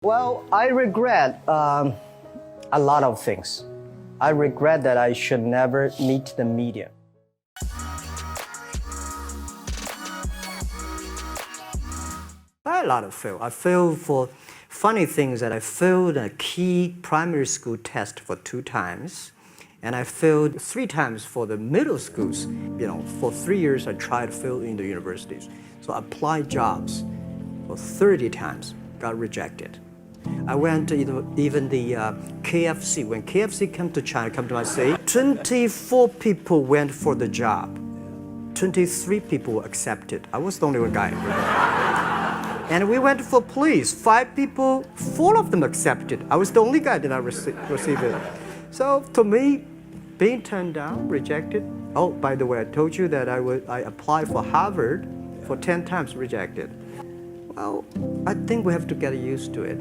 Well, I regret a lot of things. I regret that I should never meet the media. I had a lot of fail. I failed for funny things that I failed a key primary school test for 2 times. And I failed 3 times for the middle schools. For 3 years I tried to fail in the universities. So I applied jobs for 30 times, got rejected. I went to even the KFC. When KFC came to China, come to my city, 24 people went for the job. 23 people were accepted. I was the only one guy. And we went for police. 5 people, 4 of them accepted. I was the only guy that I received it. So to me, being turned down, rejected. Oh, by the way, I told you that I applied for Harvard for 10 times, rejected. Well, I think we have to get used to it.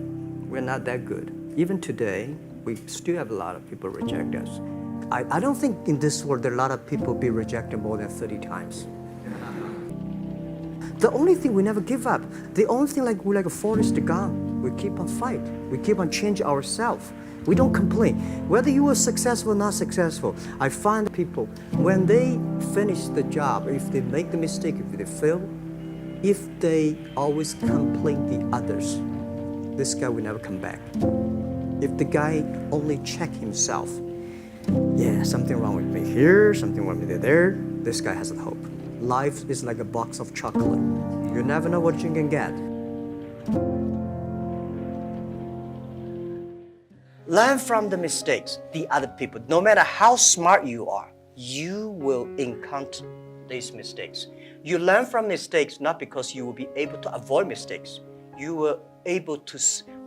We're not that good. Even today, we still have a lot of people reject us. I don't think in this world there are a lot of people be rejected more than 30 times. The only thing we never give up. The only thing we're like a Forrest Gump. We keep on fight. We keep on changing ourselves. We don't complain. Whether you are successful or not successful, I find people, when they finish the job, if they make the mistake, if they fail, if they always complain the others, this guy will never come back. If the guy only check himself, yeah, something wrong with me here, something wrong with me there, this guy has a hope. Life is like a box of chocolate. You never know what you can get. Learn from the mistakes, the other people. No matter how smart you are, you will encounter these mistakes. You learn from mistakes not because you will be able to avoid mistakes. You will able to,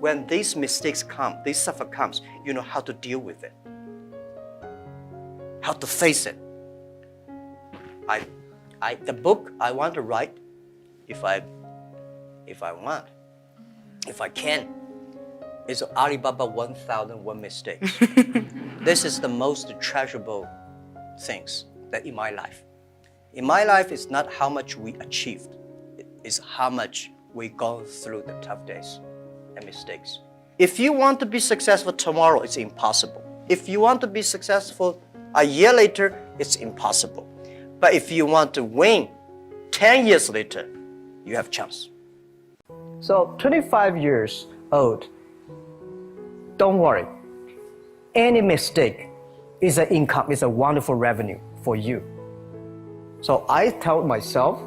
when these mistakes come, this suffer comes, you know how to deal with it, how to face it. The book I want to write, if I can, is Alibaba 1001 Mistakes. This is the most treasurable things that in my life. In my life, it's not how much we achieved, it's how much we go through the tough days and mistakes. If you want to be successful tomorrow, it's impossible. If you want to be successful a year later, it's impossible. But if you want to win 10 years later, you have a chance. So 25 years old, don't worry. Any mistake is an income, is a wonderful revenue for you. So I told myself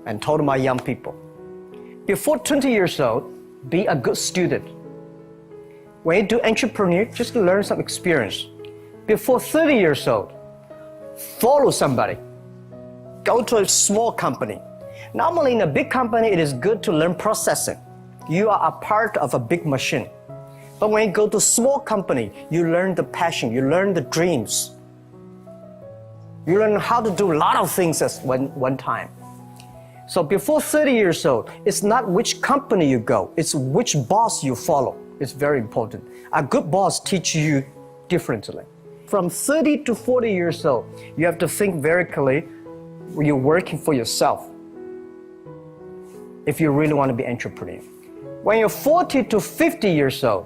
and told my young people, before 20 years old, be a good student. When you do entrepreneur, just learn some experience. Before 30 years old, follow somebody. Go to a small company. Normally in a big company, it is good to learn processing. You are a part of a big machine. But when you go to a small company, you learn the passion, you learn the dreams. You learn how to do a lot of things at one time. So before 30 years old, it's not which company you go, it's which boss you follow. It's very important. A good boss teaches you differently. From 30 to 40 years old, you have to think very clearly when you're working for yourself, if you really want to be an entrepreneur. When you're 40 to 50 years old,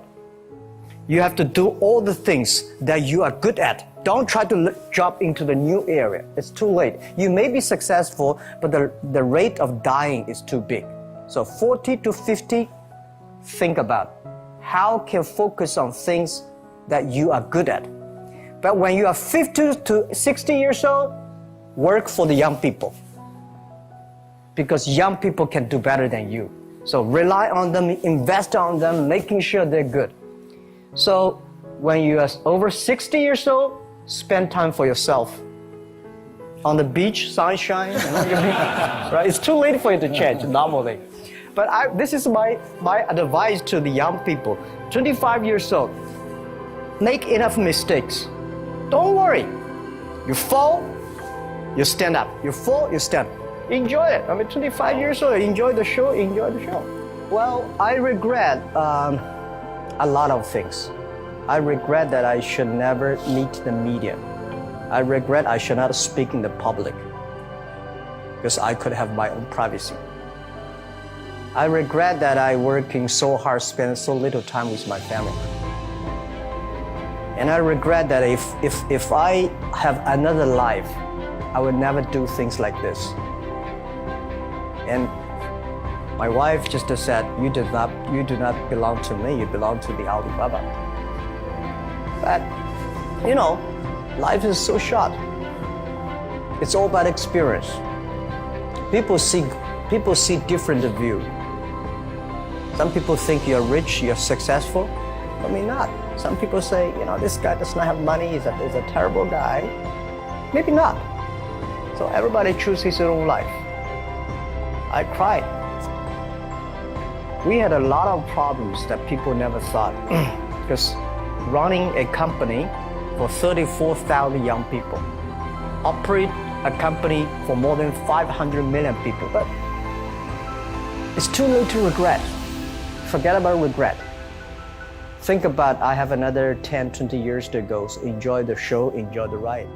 you have to do all the things that you are good at. Don't try to jump into the new area. It's too late. You may be successful, but the rate of dying is too big. So 40 to 50, think about how can focus on things that you are good at. But when you are 50 to 60 years old, work for the young people. Because young people can do better than you. So rely on them, invest on them, making sure they're good. So when you are over 60 years old, spend time for yourself. On the beach, sunshine, right? It's too late for you to change normally. But this is my advice to the young people. 25 years old, make enough mistakes. Don't worry. You fall, you stand up. You fall, you stand up. Enjoy it. 25 years old, enjoy the show, enjoy the show. Well, I regret a lot of things. I regret that I should never meet the media. I regret I should not speak in the public because I could have my own privacy. I regret that I working so hard, spend so little time with my family. And I regret that if I have another life, I would never do things like this. And my wife just said, you do not belong to me, you belong to the Alibaba. But, you know, life is so short. It's all about experience. People see different view. Some people think you're rich, you're successful. I mean, not. Some people say, you know, this guy does not have money, he's a terrible guy. Maybe not. So everybody chooses his own life. I cried. We had a lot of problems that people never thought. Because running a company for 34,000 young people, operate a company for more than 500 million people, but it's too late to regret. Forget about regret. Think about, I have another 10, 20 years to go, so enjoy the show, enjoy the ride.